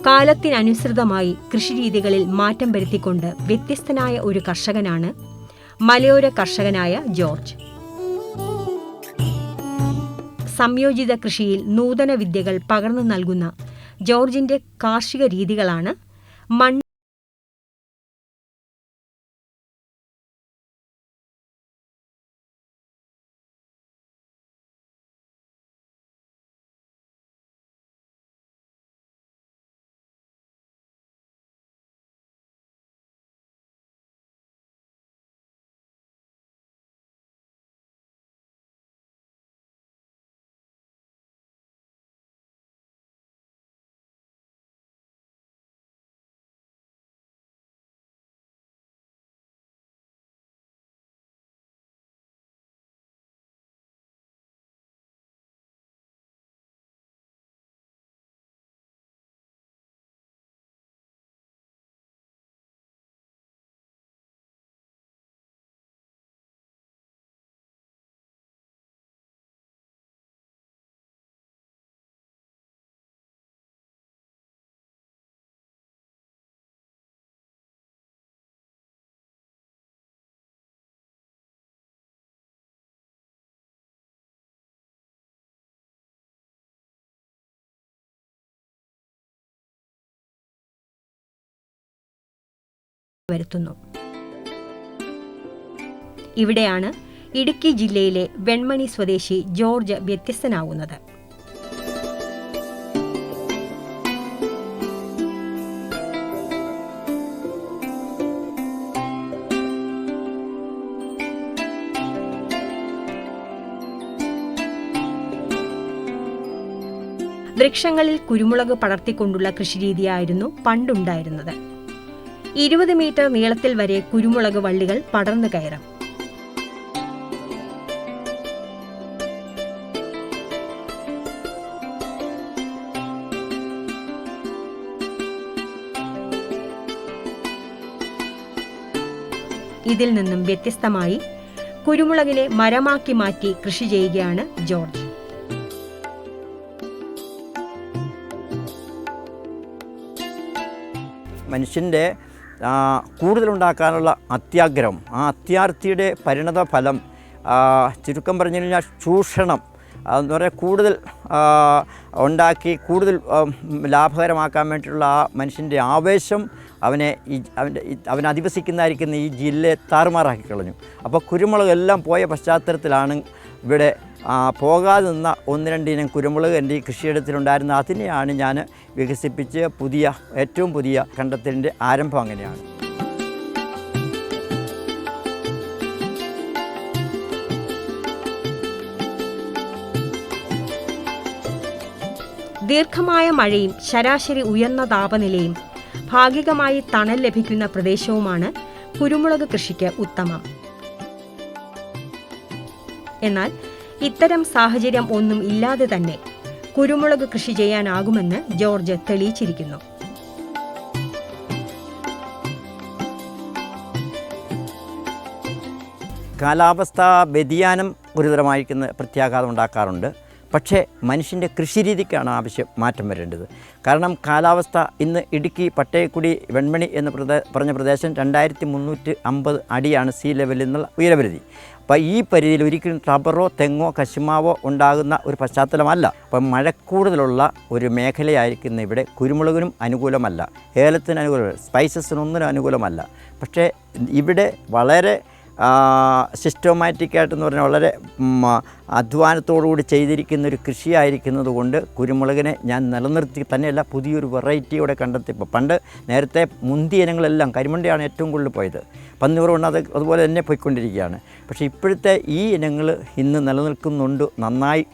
കാലത്തിനനുസൃതമായി കൃഷിരീതികളിൽ മാറ്റം വരുത്തിക്കൊണ്ട് വ്യത്യസ്തനായ ഒരു കർഷകനാണ് മലയോര കർഷകനായ ജോർജ്. സംയോജിത കൃഷിയിൽ നൂതന വിദ്യകൾ പകർന്നു നൽകുന്ന ജോർജിന്റെ കാർഷിക രീതികളാണ് മണ്ണ് വരുത്തുന്നു. ഇവിടെയാണ് ഇടുക്കി ജില്ലയിലെ വെൺമണി സ്വദേശി ജോർജ് വ്യത്യസ്തനാകുന്നത്. വൃക്ഷങ്ങളിൽ കുരുമുളക് പടർത്തിക്കൊണ്ടുള്ള കൃഷിരീതിയായിരുന്നു പണ്ടുണ്ടായിരുന്നത്. 20 മീറ്റർ നീളത്തിൽ വരെ കുരുമുളക് വള്ളികൾ പടർന്നു കയറും. ഇതിൽ നിന്നും വ്യത്യസ്തമായി കുരുമുളകിനെ മരമാക്കി മാറ്റി കൃഷി ചെയ്യുകയാണ് ജോർജ്. മനുഷ്യൻ്റെ കൂടുതലുണ്ടാക്കാനുള്ള അത്യാഗ്രഹം, ആ അത്യാർത്തിയുടെ പരിണത ഫലം, ചുരുക്കം പറഞ്ഞു കഴിഞ്ഞാൽ ചൂഷണം എന്ന് പറയാൻ കൂടുതൽ ഉണ്ടാക്കി കൂടുതൽ ലാഭകരമാക്കാൻ വേണ്ടിയിട്ടുള്ള ആ മനുഷ്യൻ്റെ ആവേശം അവൻ അധിവസിക്കുന്നതായിരിക്കുന്ന ഈ ജില്ലയെ താറുമാറാക്കി കളഞ്ഞു. അപ്പോൾ കുരുമുളകെല്ലാം പോയ പശ്ചാത്തലത്തിലാണ് ഇവിടെ പോകാതെ നിന്ന 1-2 ഇനം കുരുമുളക് എൻ്റെ ഈ കൃഷിയിടത്തിലുണ്ടായിരുന്ന അതിനെയാണ് ഞാൻ വികസിപ്പിച്ച് ഏറ്റവും പുതിയ കണ്ടെത്തലിൻ്റെ ആരംഭം അങ്ങനെയാണ്. ദീർഘമായ മഴയും ശരാശരി ഉയർന്ന താപനിലയും ഭാഗികമായി തണൽ ലഭിക്കുന്ന പ്രദേശവുമാണ് കുരുമുളക് കൃഷിക്ക് ഉത്തമം. എന്നാൽ ഇത്തരം സാഹചര്യം ഒന്നും ഇല്ലാതെ തന്നെ കുരുമുളക് കൃഷി ചെയ്യാനാകുമെന്ന് ജോർജ് തെളിയിച്ചിരിക്കുന്നു. കാലാവസ്ഥാ വ്യതിയാനം ഗുരുതരമായിരിക്കുന്ന പ്രത്യാഘാതം ഉണ്ടാക്കാറുണ്ട്. പക്ഷേ മനുഷ്യൻ്റെ കൃഷിരീതിക്കാണ് മാറ്റം വരേണ്ടത്. കാരണം കാലാവസ്ഥ ഇന്ന് ഇടുക്കി പട്ടയക്കുടി വെൺമണി എന്ന് പറഞ്ഞ പ്രദേശം 2350 അടിയാണ് സീ ലെവലിൽ നിന്നുള്ള ഉയരപരിധി. അപ്പോൾ ഈ പരിധിയിൽ ഒരിക്കലും റബ്ബറോ തെങ്ങോ കശുമാവോ ഉണ്ടാകുന്ന ഒരു പശ്ചാത്തലമല്ല. അപ്പം മഴക്കൂടുതലുള്ള ഒരു മേഖലയായിരിക്കുന്ന ഇവിടെ കുരുമുളകിനും അനുകൂലമല്ല, ഏലത്തിന് അനുകൂലമല്ല, സ്പൈസസിനൊന്നിനും അനുകൂലമല്ല. പക്ഷേ ഇവിടെ വളരെ സിസ്റ്റമാറ്റിക്കായിട്ടെന്ന് പറഞ്ഞാൽ വളരെ അധ്വാനത്തോടുകൂടി ചെയ്തിരിക്കുന്ന ഒരു കൃഷിയായിരിക്കുന്നത് കൊണ്ട് കുരുമുളകിനെ ഞാൻ നിലനിർത്തി തന്നെയല്ല പുതിയൊരു വെറൈറ്റിയോടെ കണ്ടെത്തിയപ്പോൾ പണ്ട് നേരത്തെ മുന്തിയ ഇനങ്ങളെല്ലാം കരിമണ്ടയാണ് ഏറ്റവും കൂടുതൽ പോയത്. പന്നിയൂറുകൊണ്ട് അതുപോലെ തന്നെ പോയിക്കൊണ്ടിരിക്കുകയാണ്. പക്ഷേ ഇപ്പോഴത്തെ ഈ ഇനങ്ങൾ ഇന്ന് നിലനിൽക്കുന്നുണ്ട്, നന്നായി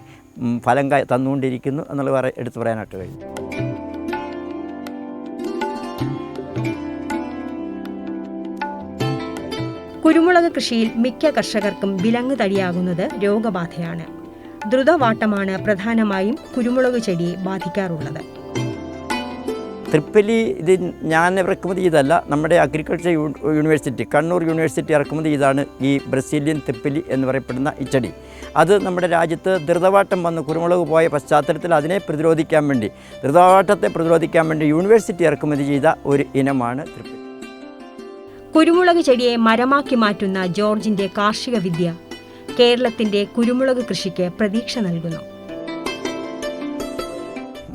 ഫലം തന്നുകൊണ്ടിരിക്കുന്നു എന്നുള്ള എടുത്തു പറയാനായിട്ട് കഴിയും. കുരുമുളക് കൃഷിയിൽ മിക്ക കർഷകർക്കും വിലങ്ങ് തടിയാകുന്നത് രോഗബാധയാണ്. ദ്രുതവാട്ടമാണ് പ്രധാനമായും കുരുമുളക് ചെടിയെ ബാധിക്കാറുള്ളത്. തൃപ്പലി ഇത് ഞാൻ ഇറക്കുമതി ചെയ്തല്ല, നമ്മുടെ അഗ്രികൾച്ചർ യൂണിവേഴ്സിറ്റി, കണ്ണൂർ യൂണിവേഴ്സിറ്റി ഇറക്കുമതി ചെയ്താണ് ഈ ബ്രസീലിയൻ തൃപ്പലി എന്ന് പറയപ്പെടുന്ന ഈ ചെടി. അത് നമ്മുടെ രാജ്യത്ത് ധൃതവാട്ടം വന്ന് കുരുമുളക് പോയ പശ്ചാത്തലത്തിൽ അതിനെ പ്രതിരോധിക്കാൻ വേണ്ടി, ധൃതവാട്ടത്തെ പ്രതിരോധിക്കാൻ വേണ്ടി യൂണിവേഴ്സിറ്റി ഇറക്കുമതി ചെയ്ത ഒരു ഇനമാണ് തൃപ്പലി. കുരുമുളക് ചെടിയെ മരമാക്കി മാറ്റുന്ന ജോർജിന്റെ കാർഷിക വിദ്യ കേരളത്തിന്റെ കുരുമുളക് കൃഷിക്ക് പ്രതീക്ഷ നൽകുന്നു.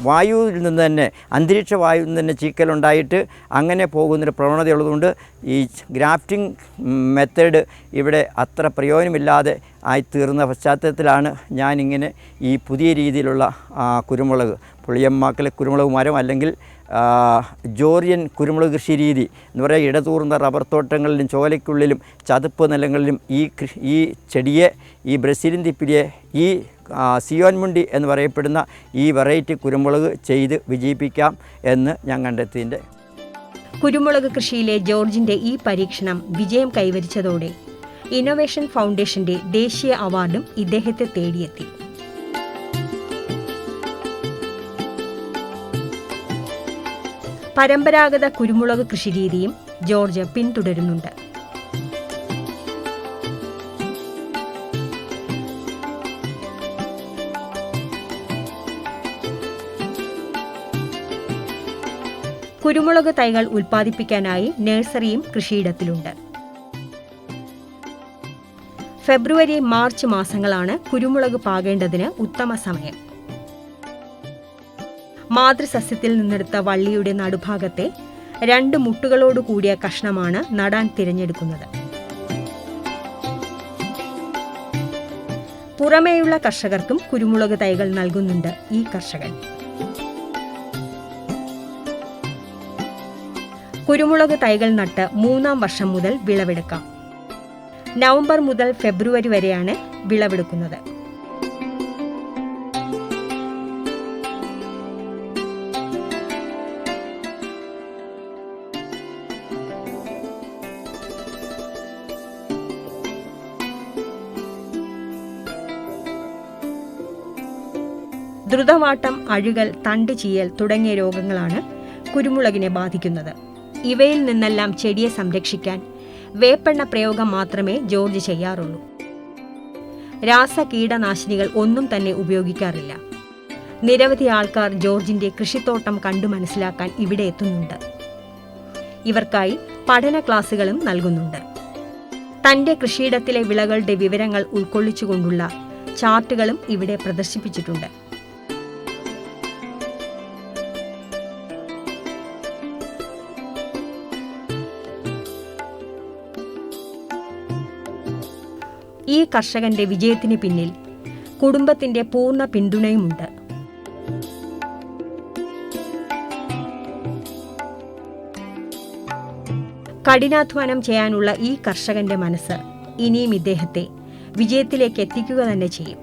വായുവിൽ നിന്ന് തന്നെ, അന്തരീക്ഷ വായുവിൽ നിന്ന് തന്നെ ചീക്കലുണ്ടായിട്ട് അങ്ങനെ പോകുന്നൊരു പ്രവണതയുള്ളതുകൊണ്ട് ഈ ഗ്രാഫ്റ്റിംഗ് മെത്തേഡ് ഇവിടെ അത്ര പ്രയോജനമില്ലാതെ ആയിത്തീർന്ന പശ്ചാത്തലത്തിലാണ് ഞാനിങ്ങനെ ഈ പുതിയ രീതിയിലുള്ള കുരുമുളക്, പുളിയമ്മാക്കലെ കുരുമുളക് മരം അല്ലെങ്കിൽ ജോർജിയൻ കുരുമുളക് കൃഷി രീതി എന്ന് പറയുക, ഇടതൂർന്ന റബ്ബർ തോട്ടങ്ങളിലും ചോലയ്ക്കുള്ളിലും ചതുപ്പ് നിലങ്ങളിലും ഈ ചെടിയെ, ഈ ബ്രസീലിയൻ തിപ്പിലിയെ, ഈ സിയോൻ മുണ്ടി എന്ന് പറയപ്പെടുന്ന ഈ വെറൈറ്റി കുരുമുളക് ചെയ്ത് വിജയിപ്പിക്കാം എന്ന് ഞാൻ കണ്ടെത്തിയതിൻ്റെ. കുരുമുളക് കൃഷിയിലെ ജോർജിന്റെ ഈ പരീക്ഷണം വിജയം കൈവരിച്ചതോടെ ഇന്നൊവേഷൻ ഫൗണ്ടേഷന്റെ ദേശീയ അവാർഡും ഇദ്ദേഹത്തെ തേടിയെത്തി. പരമ്പരാഗത കുരുമുളക് കൃഷിരീതിയും ജോർജ് പിന്തുടരുന്നുണ്ട്. കുരുമുളക് തൈകൾ ഉൽപ്പാദിപ്പിക്കാനായി നഴ്സറിയും കൃഷിയിടത്തിലുണ്ട്. ഫെബ്രുവരി, മാർച്ച് മാസങ്ങളാണ് കുരുമുളക് പാകേണ്ടതിന് ഉത്തമ സമയം. മാതൃസസ്യത്തിൽ നിന്നെടുത്ത വള്ളിയുടെ നടുഭാഗത്തെ 2 മുട്ടുകളോട് കൂടിയ കഷ്ണമാണ് നടാൻ തിരഞ്ഞെടുക്കുന്നത്. പുറമേയുള്ള കർഷകർക്കും കുരുമുളക് തൈകൾ നൽകുന്നുണ്ട് ഈ കർഷകൻ. കുരുമുളക് തൈകൾ നട്ട് 3-ാം വർഷം മുതൽ വിളവെടുക്കാം. നവംബർ മുതൽ ഫെബ്രുവരി വരെയാണ് വിളവെടുക്കുന്നത്. ദ്രുതവാട്ടം, അഴുകൽ, തണ്ട് ചീയൽ തുടങ്ങിയ രോഗങ്ങളാണ് കുരുമുളകിനെ ബാധിക്കുന്നത്. ഇവയിൽ നിന്നെല്ലാം ചെടിയെ സംരക്ഷിക്കാൻ വേപ്പെണ്ണ പ്രയോഗം മാത്രമേ ജോർജ് ചെയ്യാറുള്ളൂ. രാസ കീടനാശിനികൾ ഒന്നും തന്നെ ഉപയോഗിക്കാറില്ല. നിരവധി ആൾക്കാർ ജോർജിന്റെ കൃഷിത്തോട്ടം കണ്ടു മനസ്സിലാക്കാൻ ഇവിടെ എത്തുന്നുണ്ട്. ഇവർക്കായി പഠന ക്ലാസുകളും നൽകുന്നുണ്ട്. തന്റെ കൃഷിയിടത്തിലെ വിളകളുടെ വിവരങ്ങൾ ഉൾക്കൊള്ളിച്ചുകൊണ്ടുള്ള ചാർട്ടുകളും ഇവിടെ പ്രദർശിപ്പിച്ചിട്ടുണ്ട്. ഈ കർഷകന്റെ വിജയത്തിന് പിന്നിൽ കുടുംബത്തിന്റെ പൂർണ്ണ പിന്തുണയുമുണ്ട്. കഠിനാധ്വാനം ചെയ്യാനുള്ള ഈ കർഷകന്റെ മനസ്സ് ഇനിയും ഇദ്ദേഹത്തെ വിജയത്തിലേക്ക് എത്തിക്കുക തന്നെ ചെയ്യും.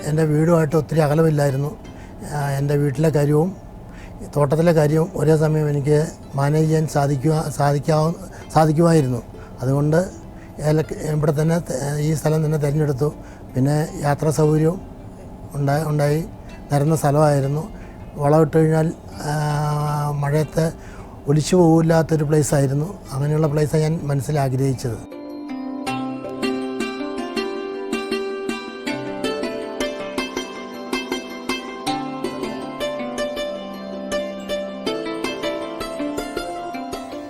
എൻ്റെ വീടുമായിട്ട് ഒത്തിരി അകലമില്ലായിരുന്നു. എൻ്റെ വീട്ടിലെ കാര്യവും തോട്ടത്തിലെ കാര്യവും ഒരേ സമയം എനിക്ക് മാനേജ് ചെയ്യാൻ സാധിക്കുമായിരുന്നു. അതുകൊണ്ട് ഇവിടെ തന്നെ ഈ സ്ഥലം തന്നെ തിരഞ്ഞെടുത്തു. പിന്നെ യാത്രാ സൗകര്യവും ഉണ്ടായി. നിരന്ന സ്ഥലമായിരുന്നു. വളമിട്ട് കഴിഞ്ഞാൽ മഴയത്ത് ഒലിച്ചു പോകില്ലാത്തൊരു പ്ലേസായിരുന്നു. അങ്ങനെയുള്ള പ്ലേസാണ് ഞാൻ മനസ്സിൽ ആഗ്രഹിച്ചത്.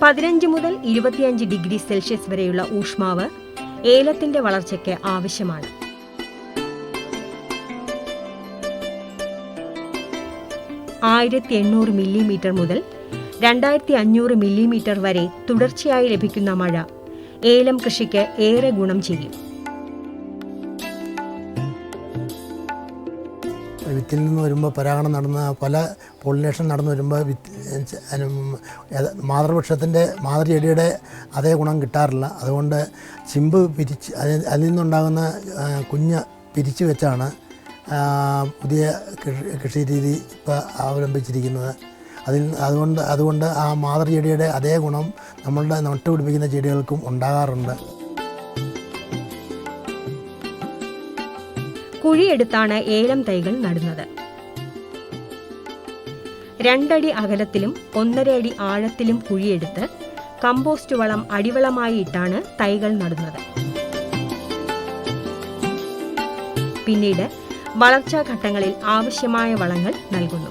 പതിനഞ്ച് മുതൽ 25 ഡിഗ്രി സെൽഷ്യസ് വരെയുള്ള ഊഷ്മാവ് ഏലത്തിന്റെ വളർച്ചയ്ക്ക് ആവശ്യമാണ്. (1800 മില്ലിമീറ്റർ മുതൽ 2500 മില്ലിമീറ്റർ വരെ തുടർച്ചയായി ലഭിക്കുന്ന മഴ ഏലം കൃഷിക്ക് ഏറെ ഗുണം ചെയ്യും. വിത്തിൽ നിന്ന് വരുമ്പോൾ പരാഗണം നടന്ന പല പോളിനേഷൻ നടന്നു വരുമ്പോൾ മാതൃവൃക്ഷത്തിൻ്റെ മാതൃചെടിയുടെ അതേ ഗുണം കിട്ടാറില്ല. അതുകൊണ്ട് ചിമ്പ് പിരിച്ച് അതിൽ നിന്നുണ്ടാകുന്ന കുഞ്ഞ് പിരിച്ചു വെച്ചാണ് പുതിയ കൃഷി രീതി ഇപ്പോൾ അവലംബിച്ചിരിക്കുന്നത്. അതുകൊണ്ട് ആ മാതൃചെടിയുടെ അതേ ഗുണം നമ്മളുടെ നട്ടുപിടിപ്പിക്കുന്ന ചെടികൾക്കും ഉണ്ടാകാറുണ്ട്. കുഴിയെടുത്താണ് ഏലം തൈകൾ നടുന്നത്. 2 അടി അകലത്തിലും 1.5 അടി ആഴത്തിലും കുഴിയെടുത്ത് കമ്പോസ്റ്റ് വളം അടിവളമായി ഇട്ടാണ് തൈകൾ നടുന്നത്. പിന്നീട് വളർച്ചാ ഘട്ടങ്ങളിൽ ആവശ്യമായ വളങ്ങൾ നൽകുന്നു.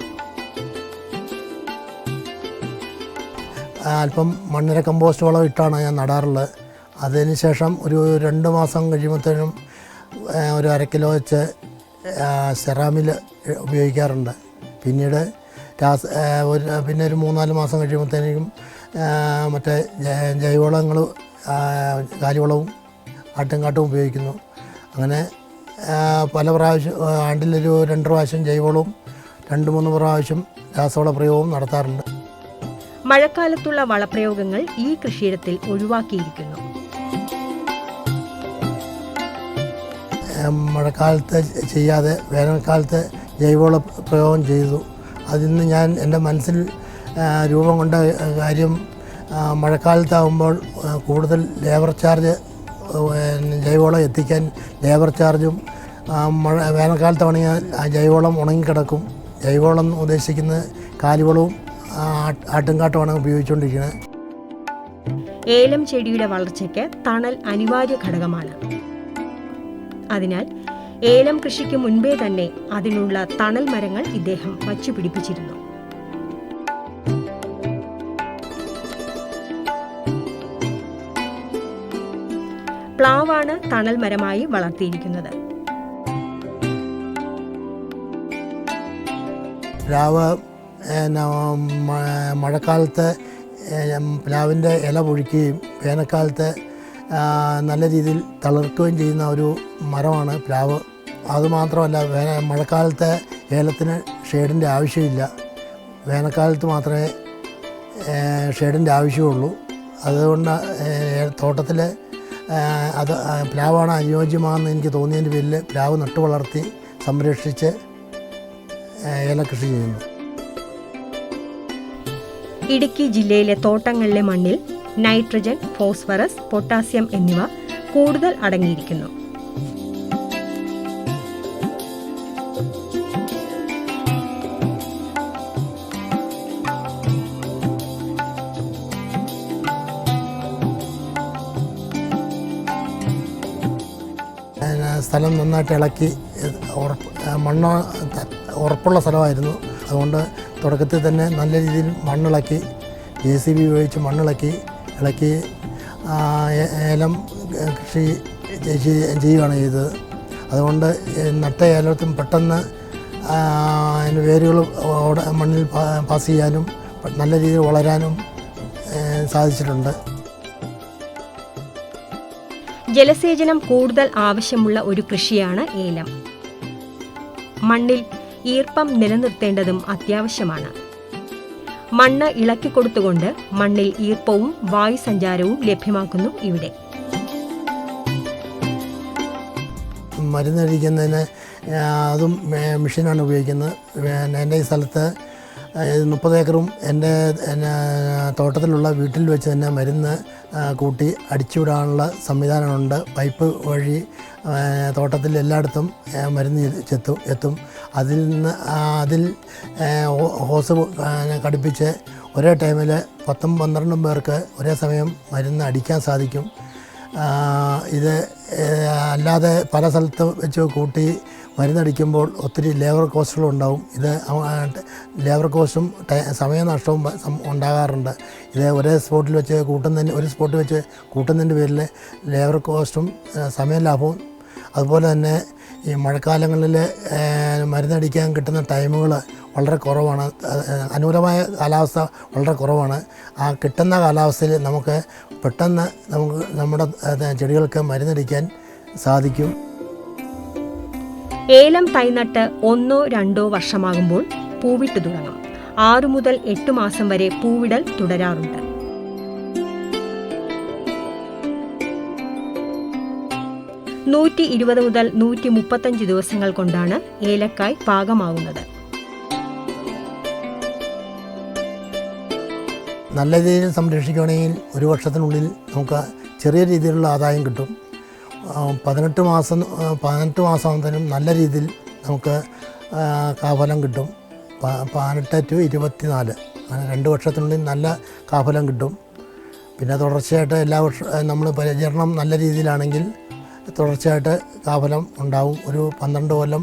അല്പം മണ്ണിര കമ്പോസ്റ്റ് വളം ഇട്ടാണ് ഞാൻ നടാറുള്ളത്. അതിനുശേഷം ഒരു 2 മാസം കഴിയുമ്പോഴത്തേനും ഒരു 1/2 കിലോ വെച്ച് സെറാമിൽ ഉപയോഗിക്കാറുണ്ട്. പിന്നീട് പിന്നെ ഒരു 3-4 മാസം കഴിയുമ്പോഴത്തേക്കും മറ്റേ ജൈവവളങ്ങൾ കാലിവളവും ആട്ടുംകാട്ടും ഉപയോഗിക്കുന്നു. അങ്ങനെ പല പ്രാവശ്യം ആണ്ടിലൊരു 2 പ്രാവശ്യം ജൈവവളവും 2-3 പ്രാവശ്യം രാസവള പ്രയോഗവും നടത്താറുണ്ട്. മഴക്കാലത്തുള്ള വളപ്രയോഗങ്ങൾ ഈ കൃഷിയിടത്തിൽ ഒഴിവാക്കിയിരിക്കുന്നു. മഴക്കാലത്ത് ചെയ്യാതെ വേനൽക്കാലത്ത് ജൈവവള പ്രയോഗം ചെയ്തു. അതിന്ന് ഞാൻ എൻ്റെ മനസ്സിൽ രൂപം കൊണ്ട കാര്യം, മഴക്കാലത്താകുമ്പോൾ കൂടുതൽ ലേബർ ചാർജ്, ജൈവവളം എത്തിക്കാൻ ലേബർ ചാർജും, വേനൽക്കാലത്താണെങ്കിൽ ആ ജൈവവളം ഉണങ്ങിക്കിടക്കും. ജൈവവളം ഉദ്ദേശിക്കുന്നത് കാലിവളവും ആട്ടുംകാട്ടുമാണ് ഉപയോഗിച്ചുകൊണ്ടിരിക്കുന്നത്. ഏലം ചെടിയുടെ വളർച്ചയ്ക്ക് തണൽ അനിവാര്യ ഘടകമാണ്. അതിനാൽ ഏലം കൃഷിക്ക് മുൻപേ തന്നെ അതിനുള്ള തണൽ മരങ്ങൾ ഇദ്ദേഹം വച്ചുപിടിപ്പിച്ചിരുന്നു. പ്ലാവാണ് തണൽ മരമായി വളർത്തിയിരിക്കുന്നത്. പ്ലാവ് മഴക്കാലത്ത് പ്ലാവിൻ്റെ ഇല പൊഴിക്കുകയും വേനൽക്കാലത്ത് നല്ല രീതിയിൽ തളിർക്കുകയും ചെയ്യുന്ന ഒരു മരമാണ് പ്ലാവ്. അതുമാത്രമല്ല, മഴക്കാലത്ത് ഏലത്തിന് ഷേഡിൻ്റെ ആവശ്യമില്ല. വേനൽക്കാലത്ത് മാത്രമേ ഷേഡിൻ്റെ ആവശ്യമുള്ളൂ. അതുകൊണ്ട് തോട്ടത്തിൽ അത് പ്ലാവാണ് അനുയോജ്യമാണെന്ന് എനിക്ക് തോന്നിയതിൻ്റെ പേരിൽ പ്ലാവ് നട്ടു വളർത്തി സംരക്ഷിച്ച് ഏലകൃഷി ചെയ്യുന്നു. ഇടുക്കി ജില്ലയിലെ തോട്ടങ്ങളിലെ മണ്ണിൽ നൈട്രജൻ, ഫോസ്ഫറസ്, പൊട്ടാസ്യം എന്നിവ കൂടുതൽ അടങ്ങിയിരിക്കുന്നു. സ്ഥലം നന്നായിട്ട് ഇളക്കി മണ്ണ് ഉറപ്പുള്ള സ്ഥലമായിരുന്നു. അതുകൊണ്ട് തുടക്കത്തിൽ തന്നെ നല്ല രീതിയിൽ മണ്ണിളക്കി JCB ഉപയോഗിച്ച് മണ്ണിളക്കി ഏലം കൃഷി ചെയ്യുകയാണ് ചെയ്തത്. അതുകൊണ്ട് നട്ട ഏലത്തും പെട്ടെന്ന് അതിന് വേരുകൾ മണ്ണിൽ പാസ് ചെയ്യാനും നല്ല രീതിയിൽ വളരാനും സാധിച്ചിട്ടുണ്ട്. ജലസേചനം കൂടുതൽ ആവശ്യമുള്ള ഒരു കൃഷിയാണ് ഏലം. മണ്ണിൽ ഈർപ്പം നിലനിർത്തേണ്ടതും അത്യാവശ്യമാണ്. മണ്ണ് ഇളക്കിക്കൊടുത്തുകൊണ്ട് മണ്ണിൽ ഈർപ്പവും വായുസഞ്ചാരവും ലഭ്യമാക്കുന്നു ഇവിടെ. മരുന്നടിക്കുന്നതിന് അതും മെഷീനാണ് ഉപയോഗിക്കുന്നത്. എൻ്റെ ഈ സ്ഥലത്ത് 30 ഏക്കറും എൻ്റെ തോട്ടത്തിലുള്ള വീട്ടിൽ വെച്ച് തന്നെ മരുന്ന് കൂട്ടി അടിച്ചുവിടാനുള്ള സംവിധാനമുണ്ട്. പൈപ്പ് വഴി തോട്ടത്തിൽ എല്ലായിടത്തും മരുന്ന് എത്തും. അതിൽ ഹോസ് ഘടിപ്പിച്ച് ഒരേ ടൈമിൽ 10-12 പേർക്ക് ഒരേ സമയം മരുന്ന് അടിക്കാൻ സാധിക്കും. ഇത് അല്ലാതെ പല സ്ഥലത്ത് വെച്ച് കൂട്ടി മരുന്നടിക്കുമ്പോൾ ഒത്തിരി ലേബർ കോസ്റ്റുകളും ഉണ്ടാവും. ഇത് ലേബർ കോസ്റ്റും സമയനഷ്ടവും ഉണ്ടാകാറുണ്ട്. ഇത് ഒരേ സ്പോട്ടിൽ വെച്ച് ഒരു സ്പോട്ടിൽ വെച്ച് കൂട്ടുന്നതിൻ്റെ പേരിൽ ലേബർ കോസ്റ്റും സമയലാഭവും. അതുപോലെ തന്നെ ഈ മഴക്കാലങ്ങളിൽ മരുന്നടിക്കാൻ കിട്ടുന്ന ടൈമുകൾ വളരെ കുറവാണ്. അനുകൂലമായ കാലാവസ്ഥ വളരെ കുറവാണ്. ആ കിട്ടുന്ന കാലാവസ്ഥയിൽ നമുക്ക് പെട്ടെന്ന് നമ്മുടെ ചെടികൾക്ക് മരുന്നടിക്കാൻ സാധിക്കും. ഏലം തൈനട്ട് 1-2 വർഷമാകുമ്പോൾ പൂവിട്ടു തുടങ്ങും. 6 മുതൽ 8 മാസം വരെ പൂവിടൽ തുടരാറുണ്ട്. $120 മുതൽ $135 ദിവസങ്ങൾ കൊണ്ടാണ് ഏലക്കായ് പാകമാകുന്നത്. നല്ല രീതിയിൽ സംരക്ഷിക്കുകയാണെങ്കിൽ 1 വർഷത്തിനുള്ളിൽ നമുക്ക് ചെറിയ രീതിയിലുള്ള ആദായം കിട്ടും. 18 മാസത്തിനും നല്ല രീതിയിൽ നമുക്ക് കാഫലം കിട്ടും. 18 to 24 അങ്ങനെ 2 വർഷത്തിനുള്ളിൽ നല്ല കാഫലം കിട്ടും. പിന്നെ തുടർച്ചയായിട്ട് എല്ലാ വർഷവും നമ്മൾ പരിചരണം നല്ല രീതിയിലാണെങ്കിൽ തുടർച്ചയായിട്ട് കാഫലം ഉണ്ടാവും. ഒരു 12 കൊല്ലം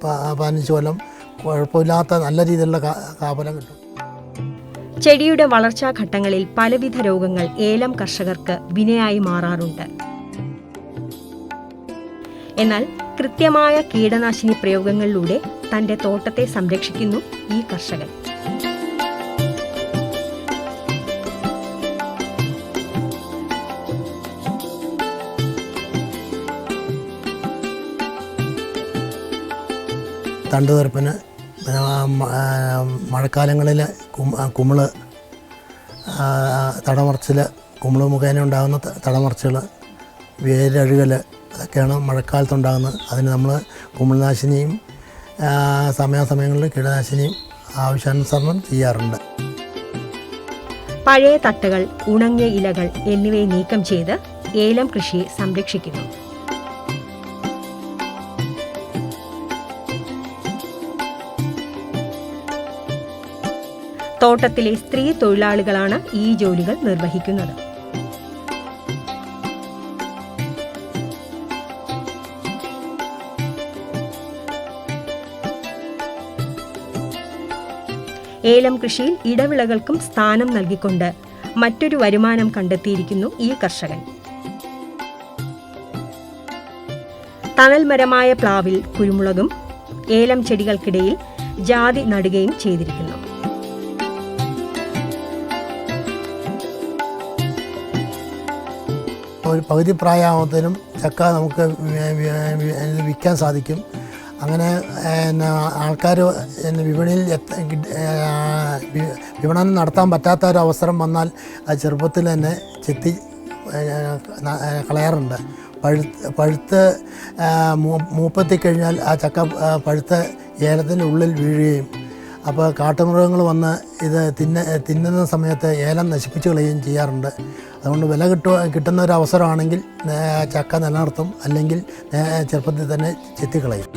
15 കൊല്ലം കുഴപ്പമില്ലാത്ത നല്ല രീതിയിലുള്ള കാഫലം കിട്ടും. ചെടിയുടെ വളർച്ചാ ഘട്ടങ്ങളിൽ പലവിധ രോഗങ്ങൾ ഏലം കർഷകർക്ക് വിനയായി മാറാറുണ്ട്. എന്നാൽ കൃത്യമായ കീടനാശിനി പ്രയോഗങ്ങളിലൂടെ തന്റെ തോട്ടത്തെ സംരക്ഷിക്കുന്നു ഈ കർഷകൻ. തണ്ടുതീർപ്പിന് മഴക്കാലങ്ങളിൽ കുമിള് തടമറച്ചിൽ, കുമിള് മുഖേന ഉണ്ടാകുന്ന തടമറച്ചുകൾ, വേരഴുകൽ, അതൊക്കെയാണ് മഴക്കാലത്തുണ്ടാകുന്നത്. അതിന് നമ്മൾ കുമിൾനാശിനിയും സമയാസമയങ്ങളിൽ കീടനാശിനിയും ആവശ്യാനുസരണം ചെയ്യാറുണ്ട്. പഴയ തട്ടുകൾ, ഉണങ്ങിയ ഇലകൾ എന്നിവയെ നീക്കം ചെയ്ത് ഏലം കൃഷിയെ സംരക്ഷിക്കുന്നു. തോട്ടത്തിലെ സ്ത്രീ തൊഴിലാളികളാണ് ഈ ജോലികൾ നിർവഹിക്കുന്നത്. ഏലം കൃഷിയിൽ ഇടവിളകൾക്കും സ്ഥാനം നൽകിക്കൊണ്ട് മറ്റൊരു വരുമാനം കണ്ടെത്തിയിരിക്കുന്നു ഈ കർഷകൻ. തണൽമരമായ പ്ലാവിൽ കുരുമുളകും ഏലം ചെടികൾക്കിടയിൽ ജാതി നടുകയും ചെയ്തിരിക്കുന്നു. ഒരു പകുതി പ്രായമാകുമ്പോഴത്തേനും ചക്ക നമുക്ക് വിൽക്കാൻ സാധിക്കും. അങ്ങനെ ആൾക്കാർ വിപണിയിൽ വിപണനം നടത്താൻ പറ്റാത്ത ഒരു അവസരം വന്നാൽ ആ ചെറുപ്പത്തിൽ തന്നെ ചെത്തി കളയാറുണ്ട്. പഴുത്ത് മൂപ്പെത്തിക്കഴിഞ്ഞാൽ ആ ചക്ക പഴുത്ത് ഏലത്തിൻ്റെ ഉള്ളിൽ വീഴുകയും അപ്പോൾ കാട്ടുമൃഗങ്ങൾ വന്ന് ഇത് തിന്നുന്ന സമയത്ത് ഏലം നശിപ്പിച്ച് കളയുകയും ചെയ്യാറുണ്ട്. അതുകൊണ്ട് വില കിട്ടുന്ന ഒരു അവസരമാണെങ്കിൽ ചക്ക നിലനിർത്തും, അല്ലെങ്കിൽ ചെറുപ്പത്തിൽ തന്നെ ചെത്തിക്കളയും.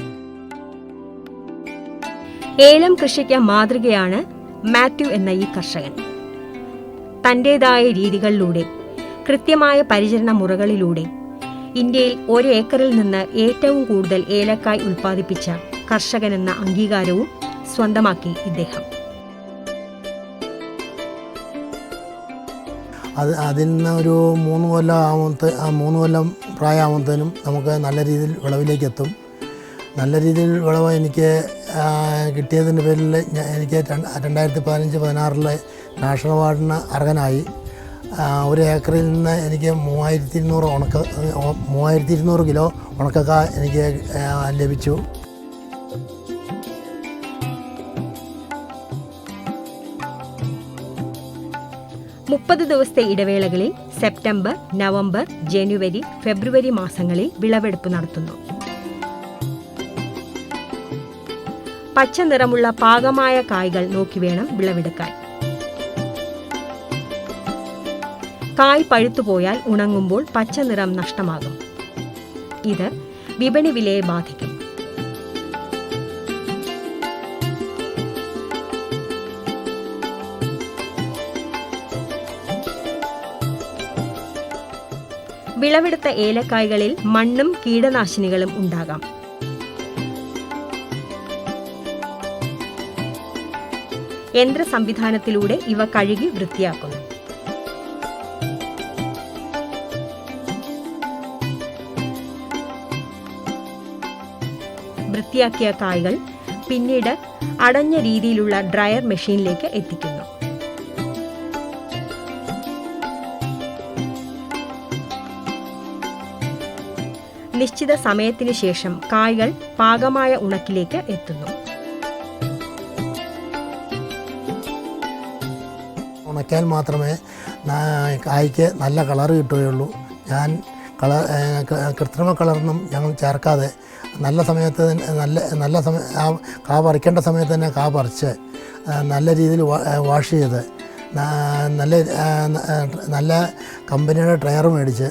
ഏലം കൃഷിക്ക് മാതൃകയാണ് മാത്യു എന്ന ഈ കർഷകൻ. തന്റേതായ രീതികളിലൂടെ, കൃത്യമായ പരിചരണ മുറകളിലൂടെ ഇന്ത്യയിൽ 1 ഏക്കറിൽ നിന്ന് ഏറ്റവും കൂടുതൽ ഏലക്കായ് ഉൽപ്പാദിപ്പിച്ച കർഷകനെന്ന അംഗീകാരവും സ്വന്തമാക്കി ഇദ്ദേഹം. അതിൽ നിന്ന് ഒരു 3 കൊല്ലം പ്രായമാകുമ്പോഴത്തേനും നമുക്ക് നല്ല രീതിയിൽ വിളവിലേക്ക് എത്തും. നല്ല രീതിയിൽ വിളവ് എനിക്ക് കിട്ടിയതിൻ്റെ പേരിൽ എനിക്ക് 2015-16 നാഷണൽ അവാർഡിന് അർഹനായി. 1 ഏക്കറിൽ നിന്ന് എനിക്ക് 3200 കിലോ ഉണക്കക്ക എനിക്ക് ലഭിച്ചു. മുപ്പത് ദിവസത്തെ ഇടവേളകളിൽ സെപ്റ്റംബർ, നവംബർ, ജനുവരി, ഫെബ്രുവരി മാസങ്ങളിൽ വിളവെടുപ്പ് നടത്തുന്നു. പച്ച നിറമുള്ള പാകമായ കായ്കൾ നോക്കി വേണം വിളവെടുക്കാൻ. കായ് പഴുത്തുപോയാൽ ഉണങ്ങുമ്പോൾ പച്ച നിറം നഷ്ടമാകും. ഇത് വിപണി വിലയെ ബാധിക്കും. വിളവെടുത്ത ഏലക്കായ്കളിൽ മണ്ണും കീടനാശിനികളും ഉണ്ടാകാം. യന്ത്ര സംവിധാനത്തിലൂടെ ഇവ കഴുകി വൃത്തിയാക്കുന്നു. വൃത്തിയാക്കിയ കായ്കൾ പിന്നീട് അടഞ്ഞ രീതിയിലുള്ള ഡ്രയർ മെഷീനിലേക്ക് എത്തിക്കുന്നു. നിശ്ചിത സമയത്തിനു ശേഷം കായ്കൾ പാകമായ ഉണക്കിലേക്ക് എത്തുന്നു. ഉണക്കിയാൽ മാത്രമേ കായ്ക്ക് നല്ല കളറ് കിട്ടുകയുള്ളൂ. ഞാൻ കൃത്രിമ കളറൊന്നും ഞങ്ങൾ ചേർക്കാതെ നല്ല സമയത്ത് കാ പറിക്കേണ്ട സമയത്ത് തന്നെ കാ പറിച്ച് നല്ല രീതിയിൽ വാഷ് ചെയ്ത് നല്ല കമ്പനിയുടെ ടയർ മേടിച്ച്